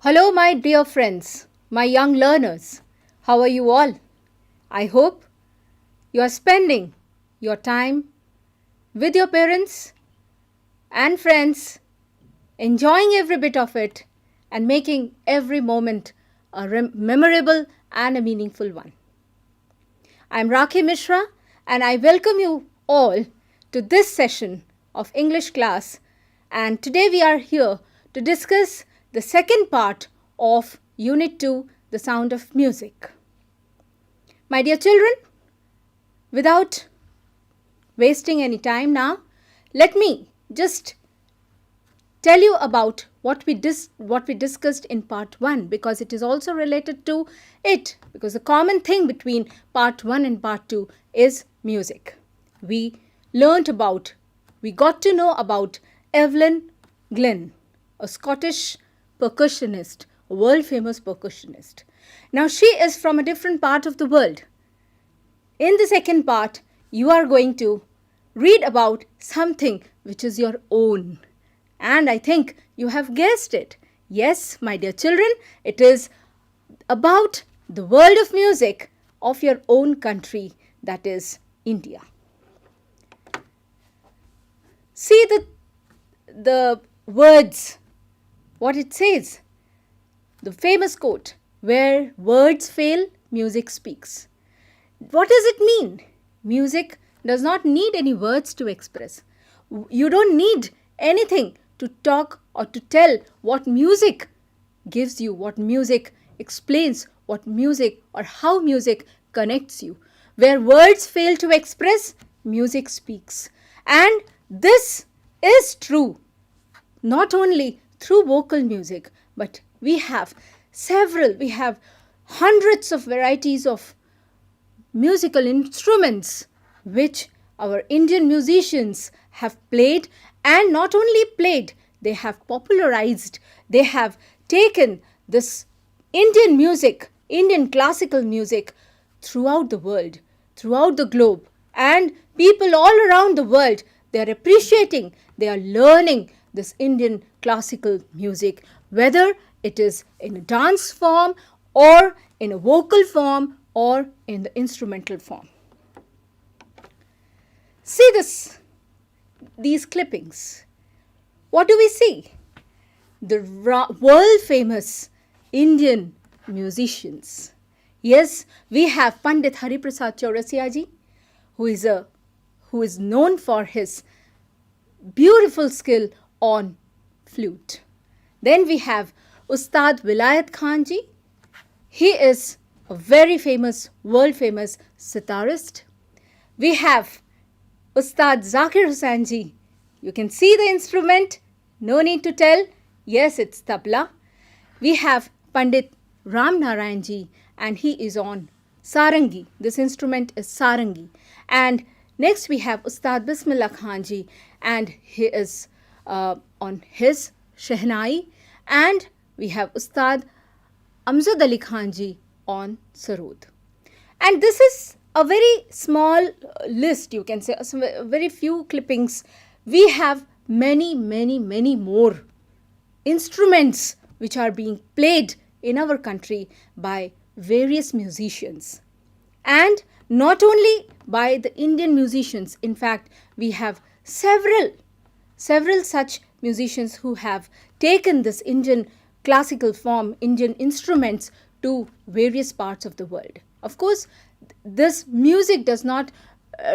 Hello, my dear friends, my young learners. How are you all? I hope you are spending your time with your parents and friends, enjoying every bit of it, and making every moment a memorable and a meaningful one. I am Rakhi Mishra, and I welcome you all to this session of English class. And today we are here to discuss the second part of Unit 2, The Sound of Music. My dear children, without wasting any time now, let me just tell you about what we discussed in part 1, because it is also related to it, because the common thing between part 1 and part 2 is music. We got to know about Evelyn Glyn, a Scottish percussionist, a world famous percussionist. Now she is from a different part of the world. In the second part, you are going to read about something which is your own. And I think you have guessed it. Yes, my dear children, it is about the world of music of your own country, that is India. See the words, what it says. The famous quote, where words fail, music speaks. What does it mean? Music does not need any words to express. You don't need anything to talk or to tell what music gives you, what music explains, what music or how music connects you. Where words fail to express, music speaks. And this is true not only through vocal music, but we have hundreds of varieties of musical instruments which our Indian musicians have played, and not only played, they have popularized, they have taken this Indian music, Indian classical music throughout the world, throughout the globe, and people all around the world, they are appreciating, they are learning this Indian classical music, whether it is in a dance form or in a vocal form or in the instrumental form. See these clippings. What do we see? The world famous Indian musicians. Yes, we have Pandit Hariprasad Chaurasia ji, who is known for his beautiful skill on flute. Then we have Ustad Vilayat Khan ji. He is a very famous, world famous sitarist. We have Ustad Zakir Hussain ji. You can see the instrument, no need to tell. Yes, it's tabla. We have Pandit Ram Narayan ji, and he is on sarangi. This instrument is sarangi. And next we have Ustad Bismillah Khan ji, and he is on his shehnai. And we have Ustad Amjad Ali Khan ji on sarod. And this is a very small list, you can say, very few clippings. We have many more instruments which are being played in our country by various musicians. And not only by the Indian musicians, in fact, we have several such musicians who have taken this Indian classical form, Indian instruments to various parts of the world. Of course, this music does not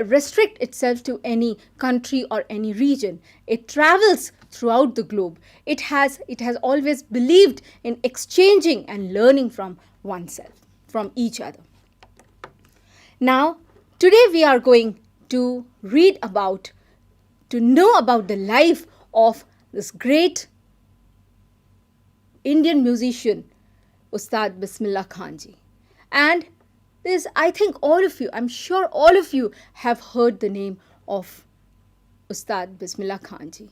restrict itself to any country or any region. It travels throughout the globe. It has always believed in exchanging and learning from oneself, from each other. Now, today we are going to know about the life of this great Indian musician, Ustad Bismillah Khan ji. And I'm sure all of you have heard the name of Ustad Bismillah Khan ji.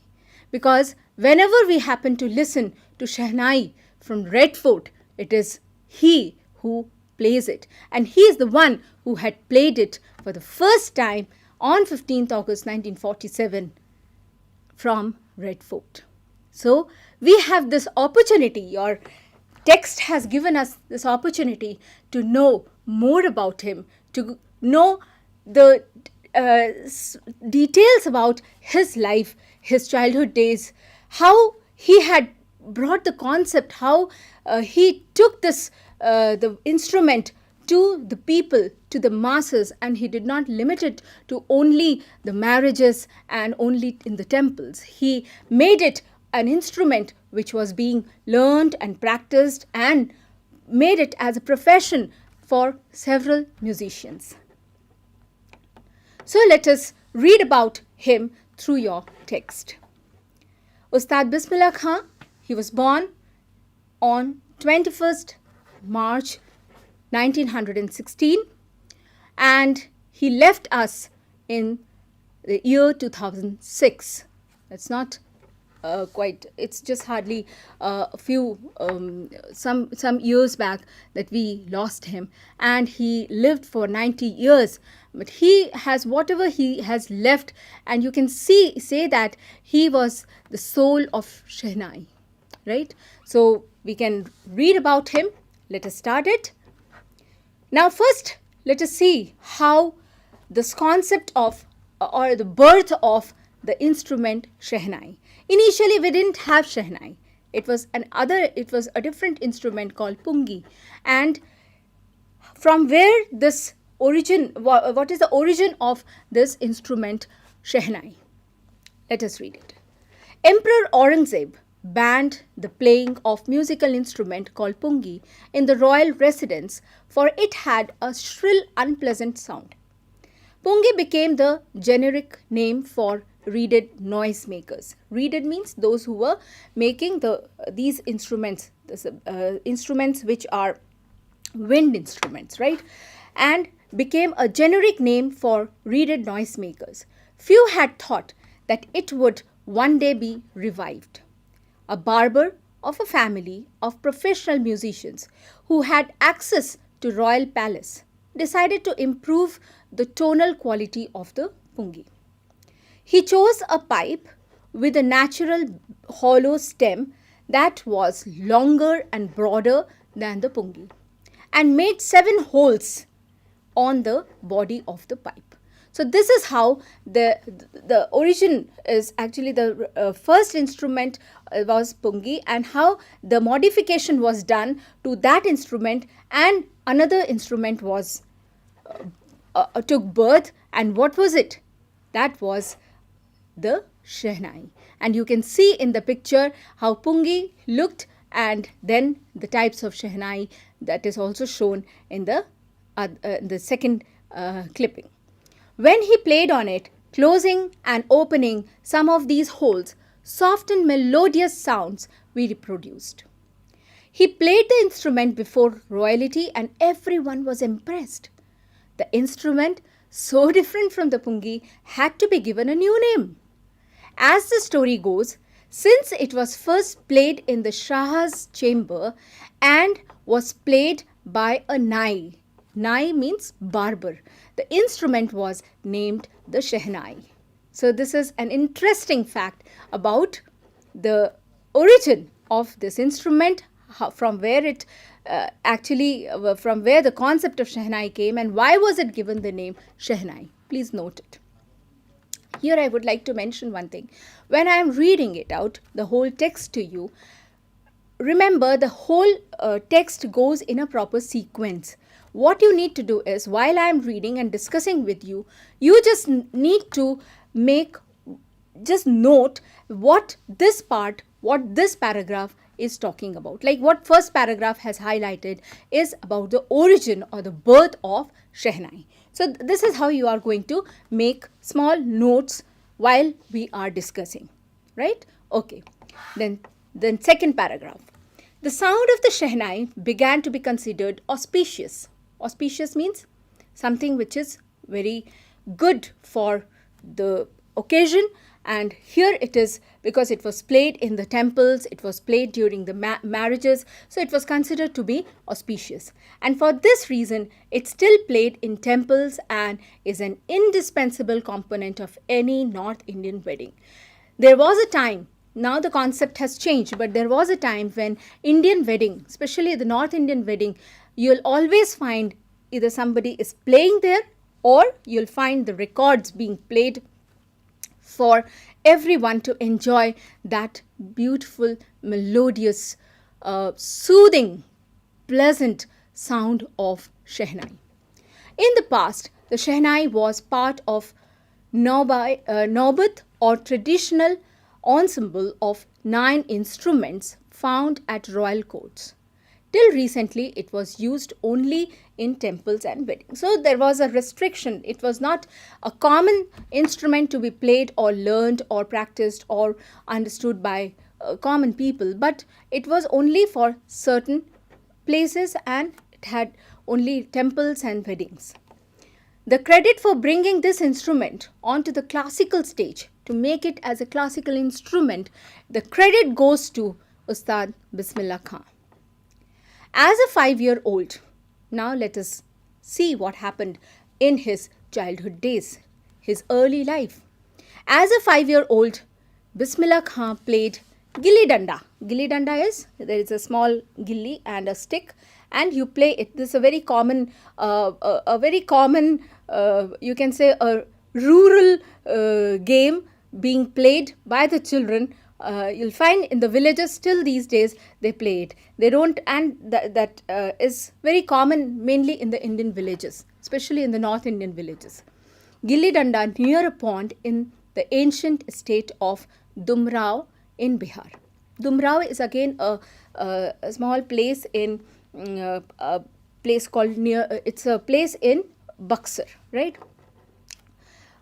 Because whenever we happen to listen to Shehnai from Red Fort, it is he who plays it. And he is the one who had played it for the first time on 15th August 1947 from Red Fort. So we have this opportunity, or text has given us this opportunity to know more about him, to know the details about his life, his childhood days, how he had brought the concept, how he took this the instrument to the people, to the masses, and he did not limit it to only the marriages and only in the temples. He made it an instrument which was being learned and practiced and made it as a profession for several musicians. So let us read about him through your text. Ustad Bismillah Khan, he was born on 21st March 1916 and he left us in the year 2006. It's not quite, it's just hardly a few, some years back that we lost him, and he lived for 90 years. But he has whatever he has left, and you can say that he was the soul of Shehnai, right? So we can read about him. Let us start it. Now first, let us see how this concept of or the birth of the instrument Shehnai. Initially, we didn't have Shehnai. It was a different instrument called pungi. And from where this origin, what is the origin of this instrument Shehnai? Let us read it. Emperor Aurangzeb banned the playing of musical instrument called pungi in the royal residence, for it had a shrill, unpleasant sound. Pungi became the generic name for reeded noisemakers. Reeded means those who were making these instruments, instruments which are wind instruments, right? And became a generic name for reeded noisemakers. Few had thought that it would one day be revived. A barber of a family of professional musicians who had access to royal palace decided to improve the tonal quality of the pungi. He chose a pipe with a natural hollow stem that was longer and broader than the pungi, and made 7 holes on the body of the pipe. So this is how the origin is. Actually the first instrument was pungi, and how the modification was done to that instrument, and another instrument was took birth. And what was it? That was the Shehnai. And you can see in the picture how pungi looked, and then the types of Shehnai that is also shown in the second clipping. When he played on it, closing and opening some of these holes, soft and melodious sounds we reproduced. He played the instrument before royalty, and everyone was impressed. The instrument, so different from the pungi, had to be given a new name. As the story goes, since it was first played in the Shah's chamber and was played by a nai. Nai means barber. The instrument was named the Shehnai. So this is an interesting fact about the origin of this instrument, from where it from where the concept of Shehnai came, and why was it given the name Shehnai. Please note it. Here I would like to mention one thing. When I am reading it out, the whole text to you, remember the whole text goes in a proper sequence. What you need to do is, while I am reading and discussing with you, you just need to just note what this paragraph is talking about. Like what first paragraph has highlighted is about the origin or the birth of Shehnai. So this is how you are going to make small notes while we are discussing, right? Okay. Then second paragraph. The sound of the Shehnai began to be considered auspicious. Auspicious means something which is very good for the occasion, and here it is because it was played in the temples, it was played during the marriages, so it was considered to be auspicious. And for this reason, it's still played in temples and is an indispensable component of any North Indian wedding. There was a time Now the concept has changed, but there was a time when Indian wedding, especially the North Indian wedding, you'll always find either somebody is playing there or you'll find the records being played for everyone to enjoy that beautiful, melodious, soothing, pleasant sound of Shehnai. In the past, the Shehnai was part of Naubat or traditional ensemble of 9 instruments found at royal courts. Till recently, it was used only in temples and weddings. So there was a restriction. It was not a common instrument to be played or learned or practiced or understood by common people, but it was only for certain places and it had only temples and weddings. The credit for bringing this instrument onto the classical stage to make it as a classical instrument, the credit goes to Ustad Bismillah Khan. As a 5-year-old, now let us see what happened in his childhood days, his early life. As a 5-year-old, Bismillah Khan played gilli danda. Gilli danda is, there is a small gilli and a stick and you play it. This is a very common, you can say a rural game being played by the children. You'll find in the villages still these days they play it. They don't, and that is very common mainly in the Indian villages, especially in the North Indian villages. Gilli danda near a pond in the ancient state of Dumrao in Bihar. Dumrao is again a small place in a place called it's a place in Buxar, right?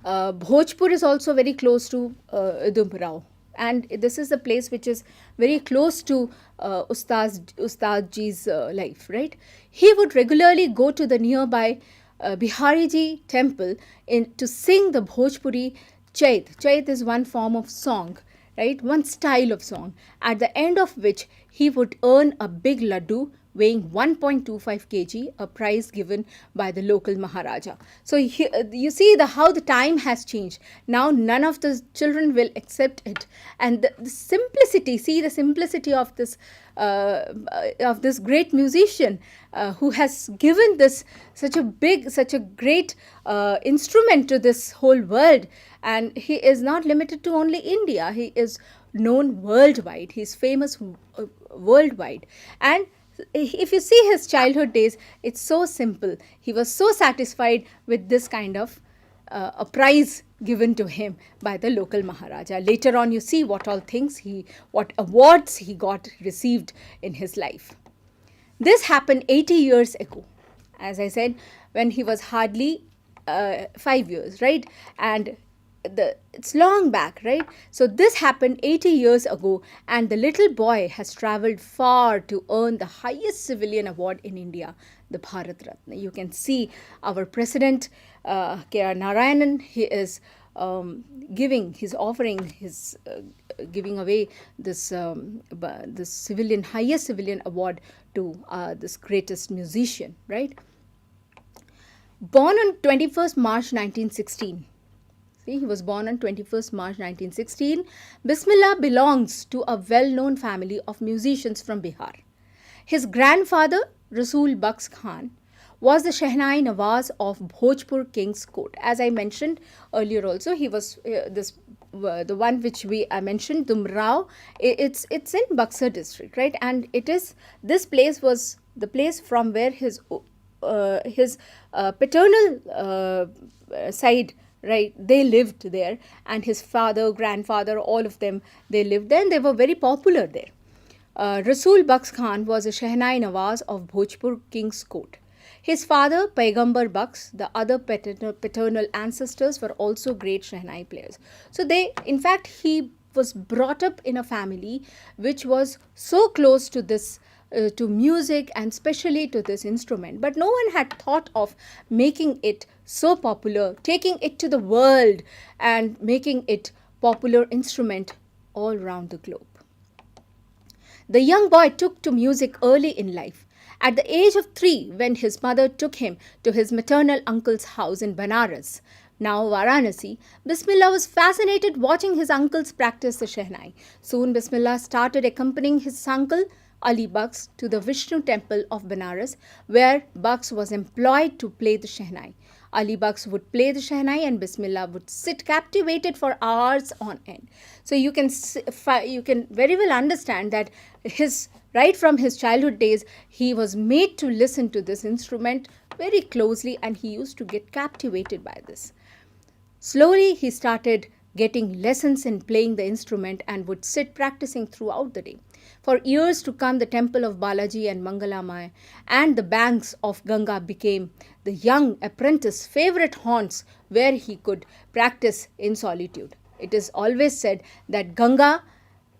Bhojpur is also very close to Dumrao. And this is a place which is very close to Ustad Ji's life, right? He would regularly go to the nearby Bihariji temple to sing the Bhojpuri Chait. Chait is one form of song, right? One style of song, at the end of which he would earn a big laddu weighing 1.25 kg, a prize given by the local Maharaja. So you see how the time has changed. Now none of the children will accept it. And the simplicity, see the simplicity of this great musician who has given this such a great instrument to this whole world. And he is not limited to only India. He is known worldwide. He is famous worldwide. And if you see his childhood days, it's so simple. He was so satisfied with this kind of a prize given to him by the local Maharaja. Later on, you see what awards he received in his life. This happened 80 years ago, as I said, when he was hardly 5 years, right? And it's long back, right? So this happened 80 years ago, and the little boy has traveled far to earn the highest civilian award in India, the Bharat Ratna. You can see our president, K.R. Narayanan, he is giving away this highest civilian award to this greatest musician, right? Born on 21st March 1916. He was born on 21st March 1916. Bismillah belongs to a well-known family of musicians from Bihar. His grandfather, Rasul Baks Khan, was the Shehnai Nawaz of Bhojpur King's Court. As I mentioned earlier also, he was the one which I mentioned, Dumrao. It's in Buxar district, right? And this place was the place from where his paternal side, right, they lived there, and his father, grandfather, all of them, they lived there and they were very popular there. Rasul Baks Khan was a Shehnai Nawaz of Bhojpur King's Court. His father, Paigambar Baks, the other paternal ancestors were also great Shehnai players. So in fact, he was brought up in a family which was so close to this to music and especially to this instrument, but no one had thought of making it so popular, taking it to the world and making it popular instrument all around the globe. The young boy took to music early in life. At the age of 3, when his mother took him to his maternal uncle's house in Banaras, Now Varanasi, Bismillah was fascinated watching his uncles practice the Shehnai. Soon Bismillah started accompanying his uncle Ali Bux to the Vishnu temple of Benares, where Bux was employed to play the Shehnai. Ali Bux would play the Shehnai and Bismillah would sit captivated for hours on end. So you can very well understand that right from his childhood days, he was made to listen to this instrument very closely, and he used to get captivated by this. Slowly, he started getting lessons in playing the instrument and would sit practicing throughout the day. For years to come, the temple of Balaji and Mangalamai and the banks of Ganga became the young apprentice's favorite haunts where he could practice in solitude. It is always said that Ganga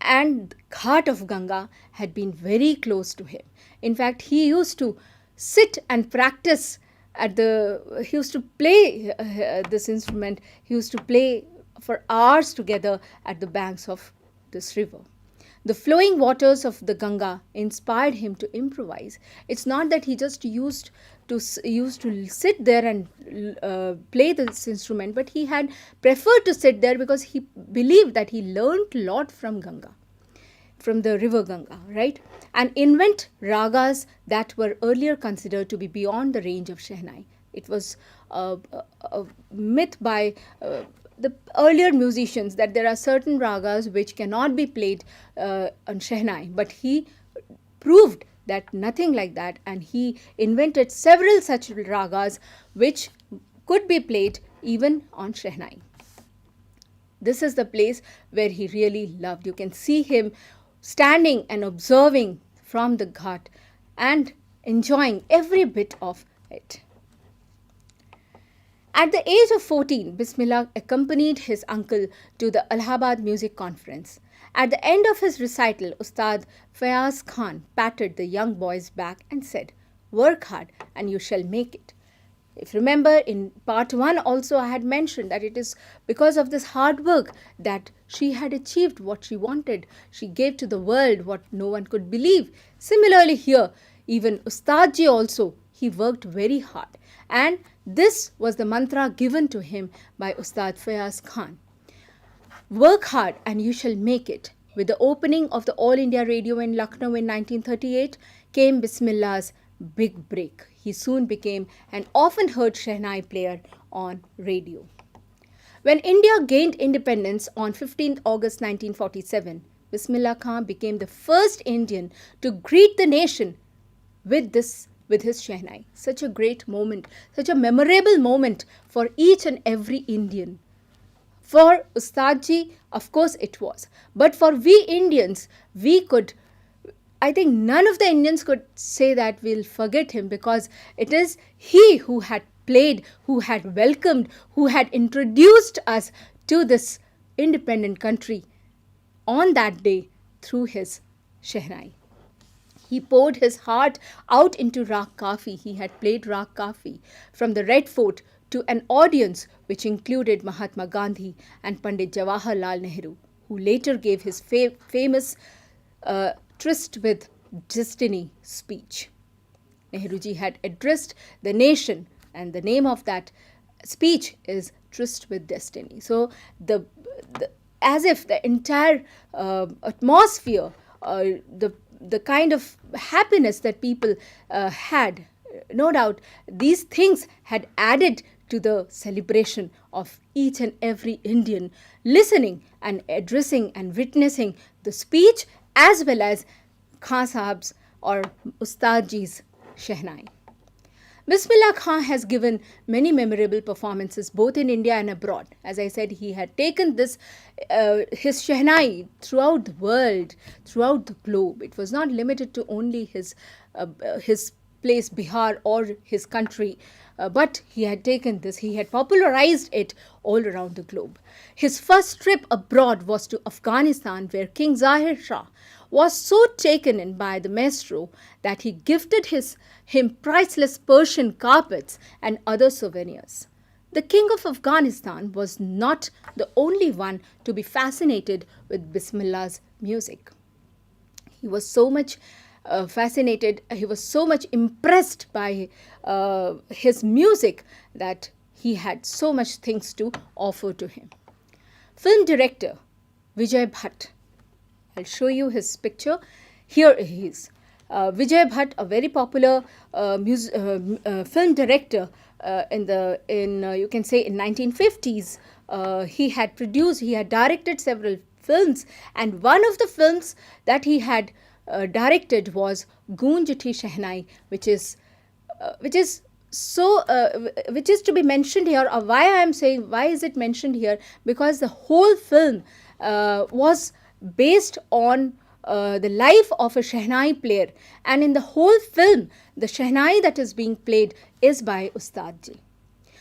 and the Ghat of Ganga had been very close to him. In fact, he used to sit and practice he used to play this instrument. He used to play for hours together at the banks of this river. The flowing waters of the Ganga inspired him to improvise. It's not that he just used to sit there and play this instrument, but he had preferred to sit there because he believed that he learned a lot from Ganga, from the river Ganga, right? And invent ragas that were earlier considered to be beyond the range of Shehnai. It was a myth by the earlier musicians that there are certain ragas which cannot be played on Shehnai, but he proved that nothing like that, and he invented several such ragas which could be played even on Shehnai. This is the place where he really loved. You can see him standing and observing from the Ghat and enjoying every bit of it. At the age of 14, Bismillah accompanied his uncle to the Allahabad Music Conference. At the end of his recital, Ustad Fayaz Khan patted the young boy's back and said, "Work hard and you shall make it." If you remember, in part 1 also I had mentioned that it is because of this hard work that she had achieved what she wanted. She gave to the world what no one could believe. Similarly here, even Ustadji also, he worked very hard. And this was the mantra given to him by Ustad Fayaz Khan. Work hard and you shall make it. With the opening of the All India Radio in Lucknow in 1938 came Bismillah's big break. He soon became an often heard Shehnai player on radio. When India gained independence on 15th August 1947, Bismillah Khan became the first Indian to greet the nation with his Shehnai. Such a great moment, such a memorable moment for each and every Indian. For Ustadji, of course it was. But for we Indians, I think none of the Indians could say that we'll forget him, because it is he who had played, who had welcomed, who had introduced us to this independent country on that day through his Shehnai. He poured his heart out into Raag Kafi. He had played Raag Kafi from the Red Fort to an audience which included Mahatma Gandhi and Pandit Jawaharlal Nehru, who later gave his famous Tryst with Destiny speech. Nehruji had addressed the nation, and the name of that speech is Tryst with Destiny. So as if the entire atmosphere, the kind of happiness that people had, no doubt these things had added to the celebration of each and every Indian listening and addressing and witnessing the speech as well as Khan Sahab's or Ustadji's Shehnai. Bismillah Khan has given many memorable performances both in India and abroad. As I said, he had taken this his Shehnai throughout the world, throughout the globe. It was not limited to only his place Bihar or his country, but he had taken this, he had popularized it all around the globe. His first trip abroad was to Afghanistan, where King Zahir Shah was so taken in by the maestro that he gifted him priceless Persian carpets and other souvenirs. The King of Afghanistan was not the only one to be fascinated with Bismillah's music. He was so much fascinated, he was so much impressed by his music that he had so much things to offer to him. Film director Vijay Bhatt. I'll show you his picture. Here he is. Vijay Bhatt, a very popular film director in you can say in 1950s. He had directed several films, and one of the films that he had directed was Goonj Uthi Shehnai, which is so which is to be mentioned here, or why I am saying why is it mentioned here, because the whole film was based on the life of a Shehnai player, and in the whole film the Shehnai that is being played is by Ustad ji.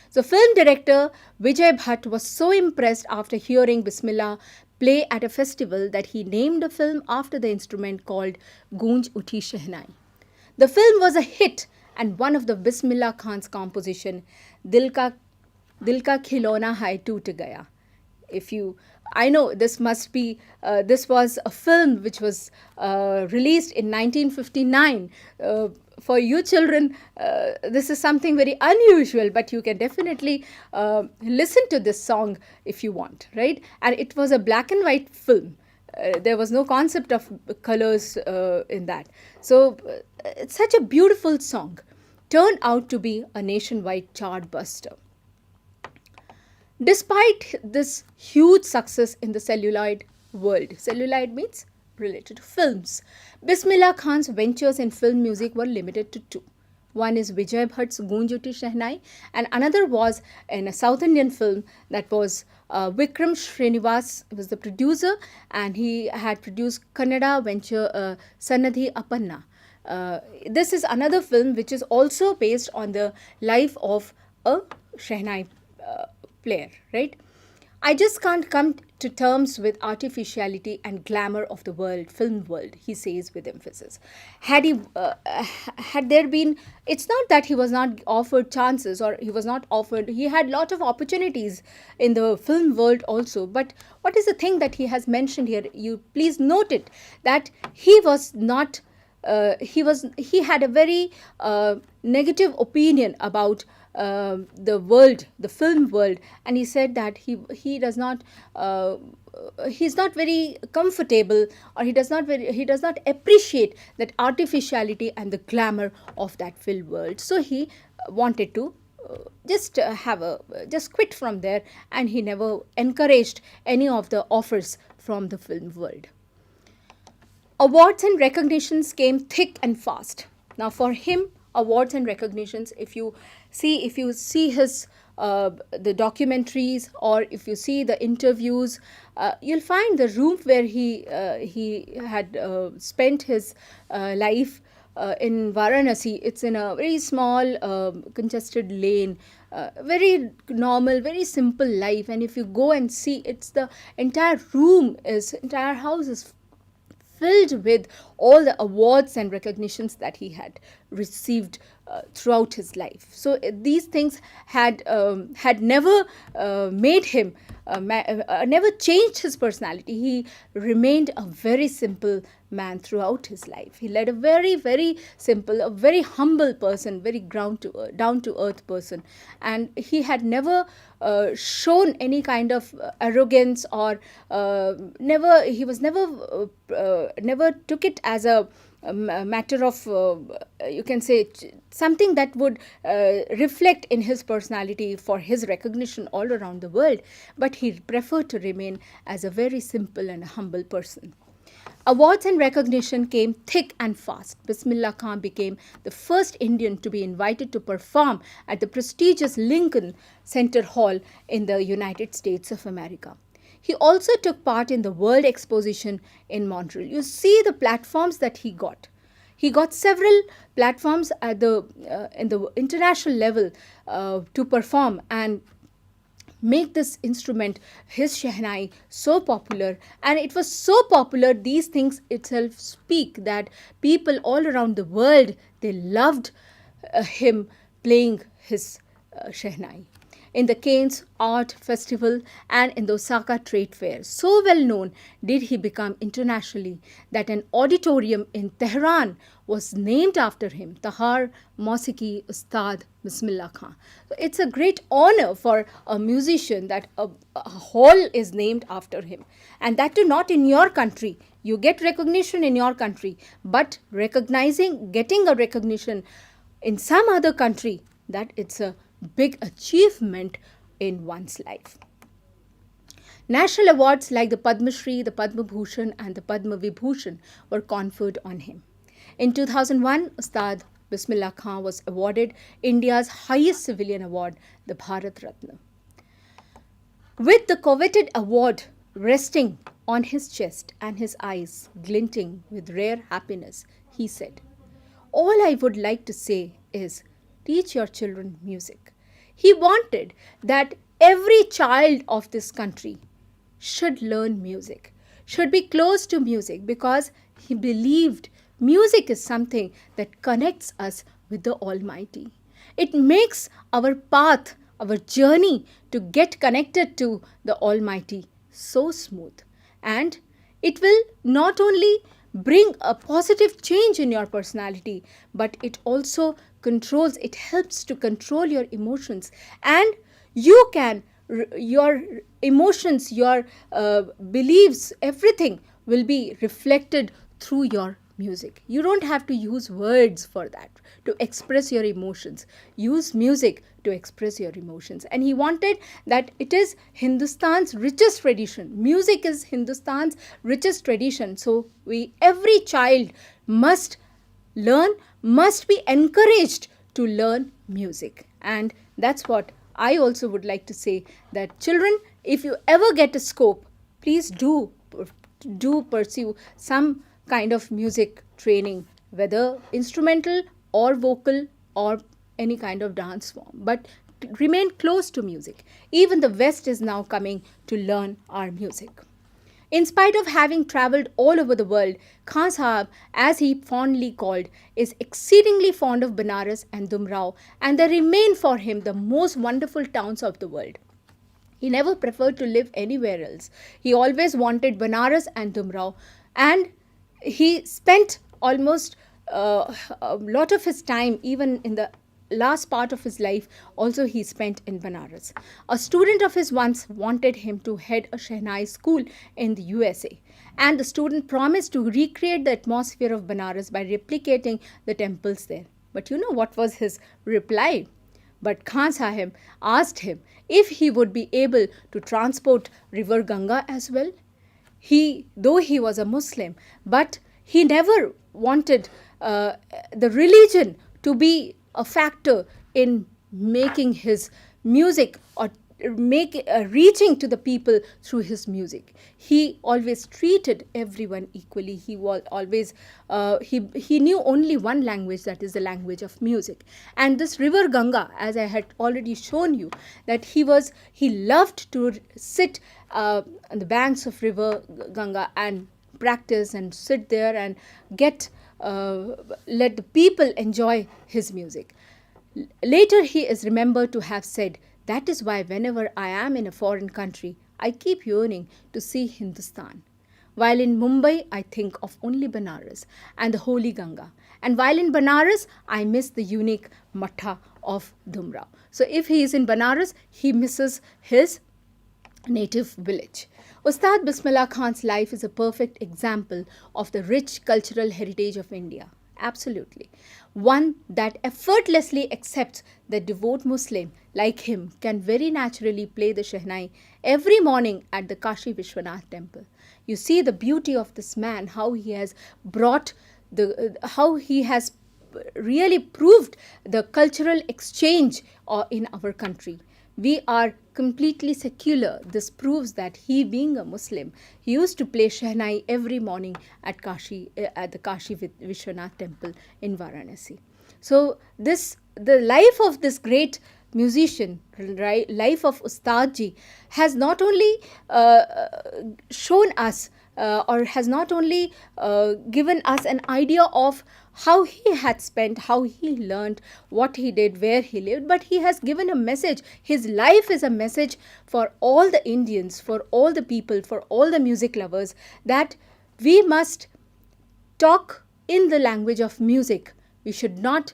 So film director Vijay Bhatt was so impressed after hearing Bismillah play at a festival that he named a film after the instrument called Goonj Uthi Shehnai. The film was a hit, and one of the Bismillah Khan's composition, Dil Ka Khilona Hai Toot Gaya. If you, I know this must be, this was a film which was released in 1959. For you children, this is something very unusual, but you can definitely listen to this song if you want, right? And it was a black and white film. There was no concept of colors in that. So it's such a beautiful song. Turned out to be a nationwide chart buster. Despite this huge success in the celluloid world, celluloid means related to films, Bismillah Khan's ventures in film music were limited to two. One is Vijay Bhatt's Goonj Uthi Shehnai, and another was in a South Indian film that was Vikram Srinivas was the producer, and he had produced Kannada venture Sannadhi Appanna. This is another film which is also based on the life of a Shehnai player, right? I just can't come to terms with artificiality and glamour of the world, film world, he says with emphasis. Had there been, it's not that he was not offered chances or he was not offered, he had lot of opportunities in the film world also. But what is the thing that he has mentioned here? You please note it, that he was not, he had a very negative opinion about the world, the film world, and he said that he does not he's not very comfortable, or he does not appreciate that artificiality and the glamour of that film world. So he wanted to just quit from there, and he never encouraged any of the offers from the film world. Awards and recognitions came thick and fast. Now for him, awards and recognitions, if you see his the documentaries, or if you see the interviews, you'll find the room where he had spent his life in Varanasi. It's in a very small congested lane, very normal, very simple life. And if you go and see, it's the entire house is filled with all the awards and recognitions that he had received throughout his life. So these things had never made him, never changed his personality. He remained a very simple man throughout his life. He led a very, very simple, a very humble person, very down to earth person, and he had never shown any kind of arrogance, or never took it as a matter of you can say something that would reflect in his personality for his recognition all around the world, but he preferred to remain as a very simple and humble person. Awards and recognition came thick and fast. Bismillah Khan became the first Indian to be invited to perform at the prestigious Lincoln Center Hall in the United States of America. He also took part in the World Exposition in Montreal. You see the platforms that he got. He got several platforms at in the international level to perform and make this instrument, his Shehnai, so popular. And it was so popular, these things itself speak that people all around the world, they loved him playing his Shehnai. in the Cannes Art Festival and in the Osaka Trade Fair. So well known did he become internationally that an auditorium in Tehran was named after him, Tahar Mausiki Ustad Bismillah Khan. So it's a great honor for a musician that a hall is named after him. And that too not in your country. You get recognition in your country, but getting a recognition in some other country, that it's a big achievement in one's life. National awards like the Padma Shri, the Padma Bhushan and the Padma Vibhushan were conferred on him. In 2001, Ustad Bismillah Khan was awarded India's highest civilian award, the Bharat Ratna. With the coveted award resting on his chest and his eyes glinting with rare happiness, he said, "All I would like to say is, teach your children music." He wanted that every child of this country should learn music, should be close to music, because he believed music is something that connects us with the Almighty. It makes our path, our journey to get connected to the Almighty so smooth. And it will not only bring a positive change in your personality, but it also it helps to control your emotions. And you can, your emotions, your beliefs, everything will be reflected through your music. You don't have to use words for that to express your emotions. Use music to express your emotions. And he wanted that it is Hindustan's richest tradition. Music is Hindustan's richest tradition. So every child must be encouraged to learn music. And that's what I also would like to say, that children, if you ever get a scope, please do pursue some kind of music training, whether instrumental or vocal or any kind of dance form, but remain close to music. Even the West is now coming to learn our music. In spite of having travelled all over the world, Khan Sahab, as he fondly called, is exceedingly fond of Banaras and Dumrao, and they remain for him the most wonderful towns of the world. He never preferred to live anywhere else. He always wanted Banaras and Dumrao, and he spent almost a lot of his time, even in the last part of his life, also he spent in Banaras. A student of his once wanted him to head a Shehnai school in the USA, and the student promised to recreate the atmosphere of Banaras by replicating the temples there. But you know what was his reply? But Khan Sahib asked him if he would be able to transport river Ganga as well. Though he was a Muslim, but he never wanted the religion to be a factor in making his music or reaching to the people through his music. He always treated everyone equally. He was always he knew only one language, that is the language of music. And this river Ganga, as I had already shown you, that he loved to sit on the banks of river Ganga and practice and sit there and let the people enjoy his music. Later he is remembered to have said, "That is why whenever I am in a foreign country, I keep yearning to see Hindustan. While in Mumbai, I think of only Banaras and the holy Ganga. And while in Banaras, I miss the unique Matha of Dumrao." So if he is in Banaras, he misses his native village. Ustad Bismillah Khan's life is a perfect example of the rich cultural heritage of India. Absolutely. One that effortlessly accepts that devout Muslim like him can very naturally play the Shehnai every morning at the Kashi Vishwanath temple. You see the beauty of this man, how he has really proved the cultural exchange in our country. We are completely secular. This proves that he, being a Muslim, he used to play Shehnai every morning at the Kashi Vishwanath temple in Varanasi. So the life of this great musician, right, life of Ustadji, has not only shown us or has not only given us an idea of how he had spent, how he learned, what he did, where he lived, but he has given a message. His life is a message for all the Indians, for all the people, for all the music lovers, that we must talk in the language of music. We should not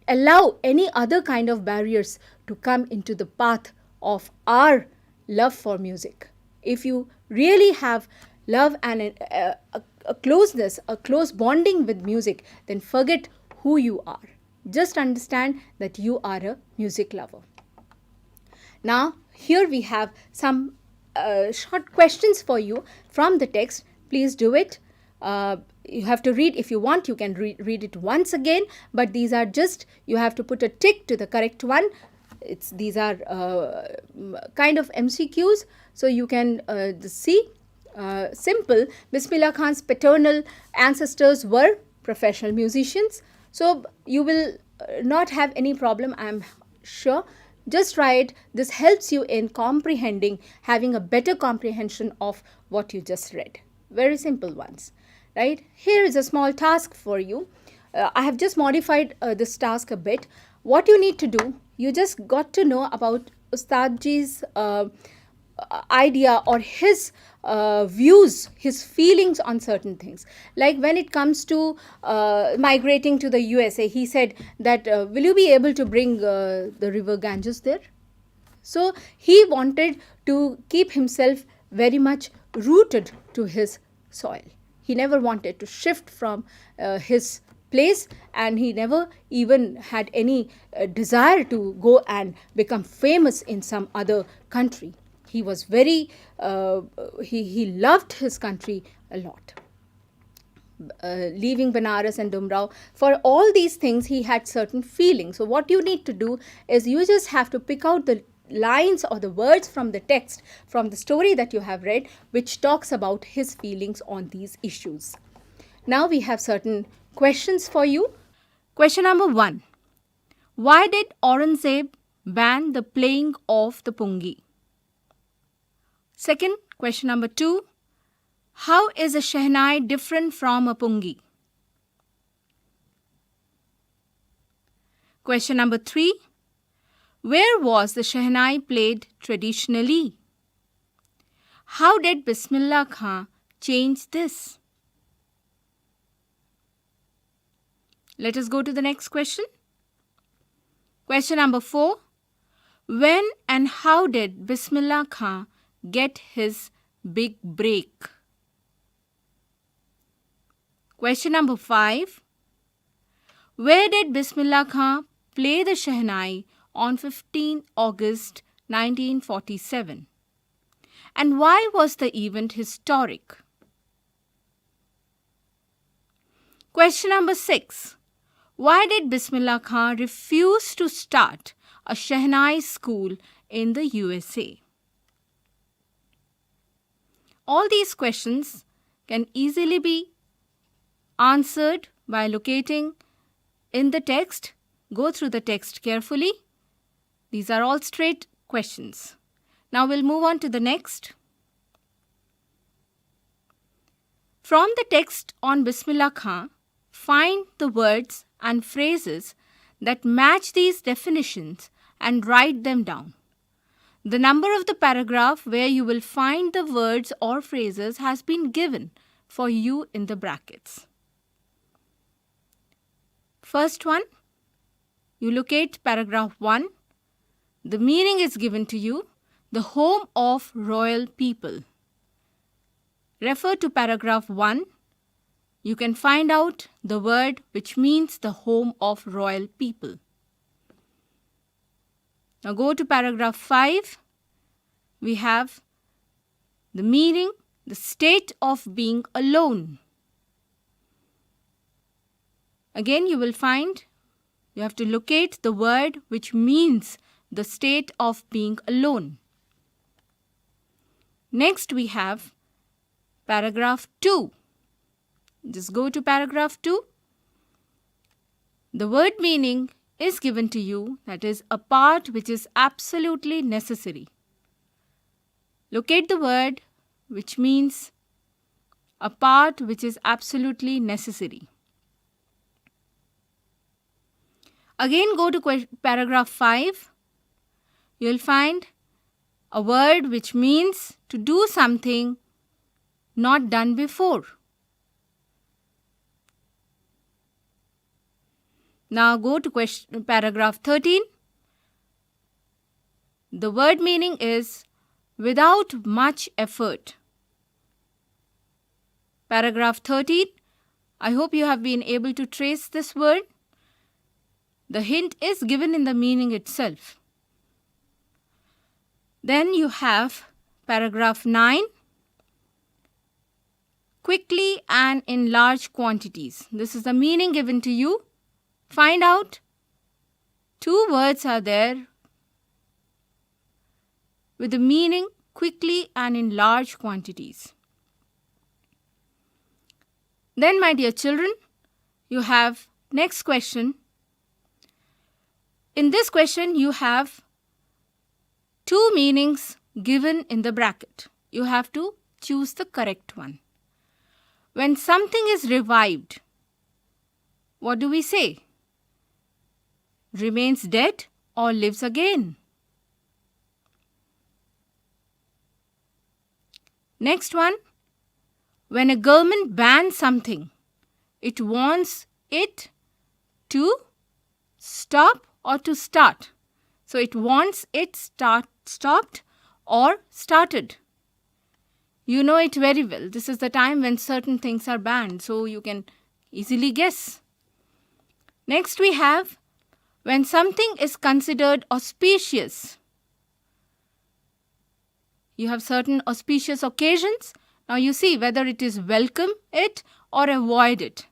allow any other kind of barriers to come into the path of our love for music. If you really have love and a closeness, a close bonding with music, then forget who you are. Just understand that you are a music lover. Now, here we have some short questions for you from the text. Please do it. You have to read. If you want, you can read it once again, but these are just, you have to put a tick to the correct one. These are kind of MCQs, so you can see. Simple. Bismillah Khan's paternal ancestors were professional musicians, so you will not have any problem, I am sure. Just try it. This helps you in comprehending, having a better comprehension of what you just read. Very simple ones, right? Here is a small task for you. I have just modified this task a bit. What you need to do, you just got to know about Ustadji's idea or his views, his feelings on certain things. Like when it comes to migrating to the USA, he said that will you be able to bring the river Ganges there? So he wanted to keep himself very much rooted to his soil. He never wanted to shift from his place, and he never even had any desire to go and become famous in some other country. He was very, he loved his country a lot. Leaving Banaras and Dumrao, for all these things he had certain feelings. So what you need to do is you just have to pick out the lines or the words from the text, from the story that you have read, which talks about his feelings on these issues. Now we have certain questions for you. Question number 1. Why did Aurangzeb ban the playing of the pungi? Second, question number 2. How is a shehnai different from a pungi? Question number 3. Where was the shehnai played traditionally? How did Bismillah Khan change this? Let us go to the next question. Question number 4. When and how did Bismillah Khan get his big break? Question number 5. Where did Bismillah Khan play the shehnai on 15 August 1947? And why was the event historic? Question number 6. Why did Bismillah Khan refuse to start a shehnai school in the USA? All these questions can easily be answered by locating in the text. Go through the text carefully. These are all straight questions. Now we'll move on to the next. From the text on Bismillah Khan, find the words and phrases that match these definitions and write them down. The number of the paragraph where you will find the words or phrases has been given for you in the brackets. First one, you locate paragraph 1. The meaning is given to you, the home of royal people. Refer to paragraph 1. You can find out the word which means the home of royal people. Now go to paragraph 5. We have the meaning, the state of being alone. Again, you will find, you have to locate the word which means the state of being alone. Next, we have paragraph 2. Just go to paragraph 2. The word meaning is given to you, that is a part which is absolutely necessary. Locate the word which means a part which is absolutely necessary. Again, go to paragraph 5. You'll find a word which means to do something not done before. Now go to paragraph 13. The word meaning is without much effort. Paragraph 13. I hope you have been able to trace this word. The hint is given in the meaning itself. Then you have paragraph 9. Quickly and in large quantities. This is the meaning given to you. Find out. 2 words are there with the meaning quickly and in large quantities. Then, my dear children, you have next question. In this question, you have 2 meanings given in the bracket. You have to choose the correct one. When something is revived, what do we say? Remains dead or lives again? Next one. When a government bans something, it wants it to stop or to start. So it wants it stopped or started. You know it very well. This is the time when certain things are banned, so you can easily guess. Next we have when something is considered auspicious. You have certain auspicious occasions. Now you see whether it is welcome it or avoid it.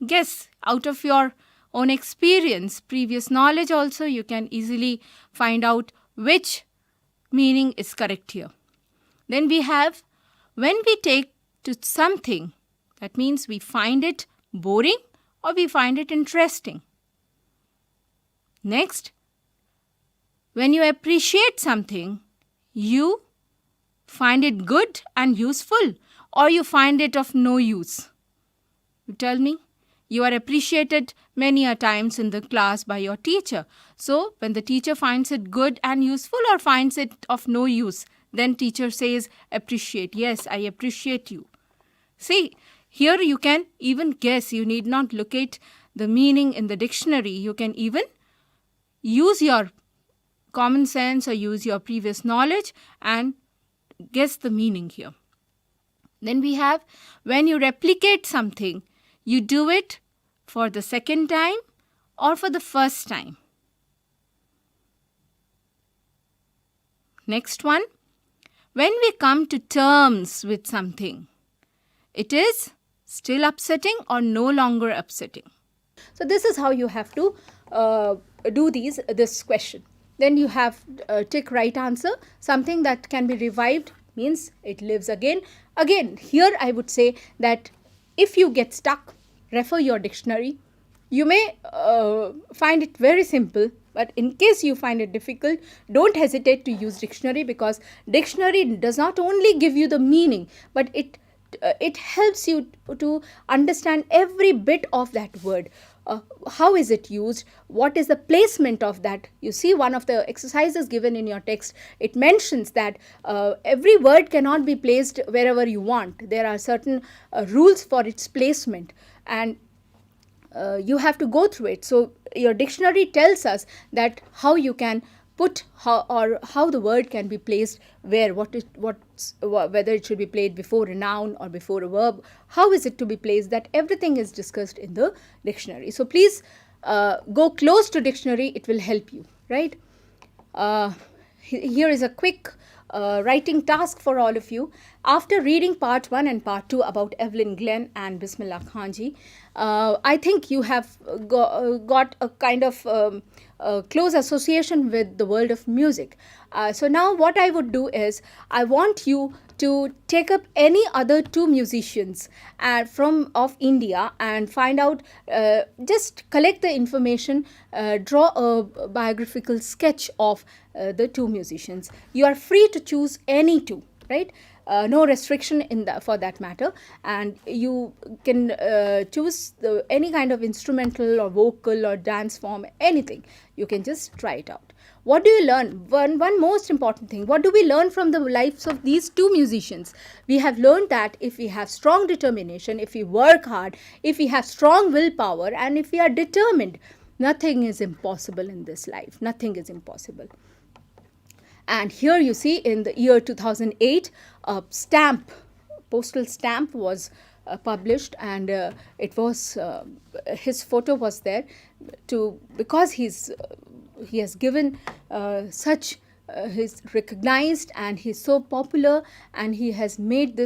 Guess out of your own experience, previous knowledge also, you can easily find out which meaning is correct here. Then we have when we take to something, that means we find it boring or we find it interesting. Next, when you appreciate something, you find it good and useful or you find it of no use. You tell me. You are appreciated many a times in the class by your teacher. So, when the teacher finds it good and useful or finds it of no use, then teacher says appreciate. Yes, I appreciate you. See, here you can even guess. You need not locate the meaning in the dictionary. You can even use your common sense or use your previous knowledge and guess the meaning here. Then we have when you replicate something, you do it for the second time or for the first time. Next one, when we come to terms with something, it is still upsetting or no longer upsetting. So this is how you have to do this question. Then you have tick right answer. Something that can be revived means it lives again. Again, here I would say that if you get stuck, refer your dictionary. You may find it very simple, but in case you find it difficult, don't hesitate to use dictionary, because dictionary does not only give you the meaning, but it helps you to understand every bit of that word. How is it used? What is the placement of that? You see, one of the exercises given in your text, it mentions that every word cannot be placed wherever you want. There are certain rules for its placement, and you have to go through it. So your dictionary tells us that how you can put how the word can be placed where, whether it should be placed before a noun or before a verb, how is it to be placed, that everything is discussed in the dictionary. So please go close to dictionary, it will help you, right? Here is a quick writing task for all of you. After reading part 1 and part 2 about Evelyn Glenn and Bismillah Khanji, I think you have got a kind of close association with the world of music. So now what I would do is, I want you to take up any other 2 musicians of India and find out, just collect the information, draw a biographical sketch of the 2 musicians. You are free to choose any 2, right? no restriction in for that matter, and you can choose any kind of instrumental or vocal or dance form, anything. You can just try it out. What do you learn? One most important thing, what do we learn from the lives of these two musicians? We have learned that if we have strong determination, if we work hard, if we have strong willpower, and if we are determined, nothing is impossible in this life. Nothing is impossible. And here you see in the year 2008, a stamp, postal stamp was published, and it was his photo was there because he has given such he's recognized, and he's so popular, and he has made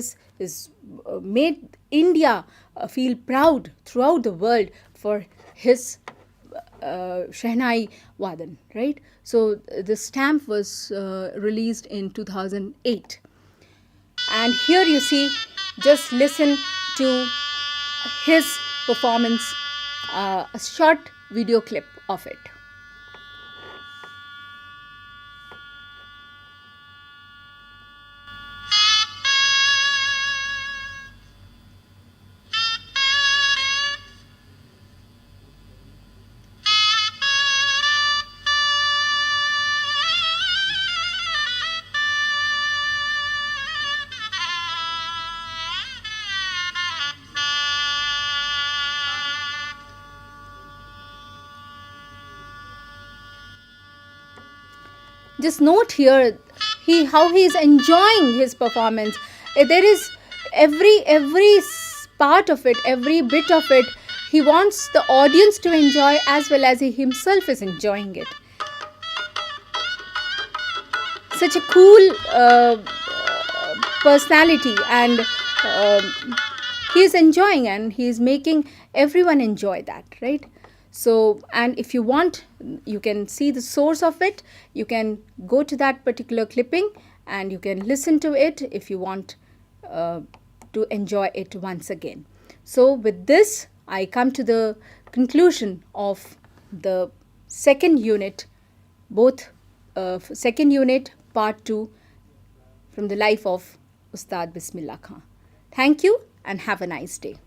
made India feel proud throughout the world for his Shehnai Wadan, right? So the stamp was released in 2008. And here you see, just listen to his performance, a short video clip of it. Just note here how he is enjoying his performance. There is every part of it, every bit of it, he wants the audience to enjoy as well as he himself is enjoying it. Such a cool personality, and he is enjoying, and he is making everyone enjoy that, right? So, and if you want, you can see the source of it. You can go to that particular clipping and you can listen to it if you want to enjoy it once again. So with this, I come to the conclusion of the second unit, second unit, part 2, from the life of Ustad Bismillah Khan. Thank you and have a nice day.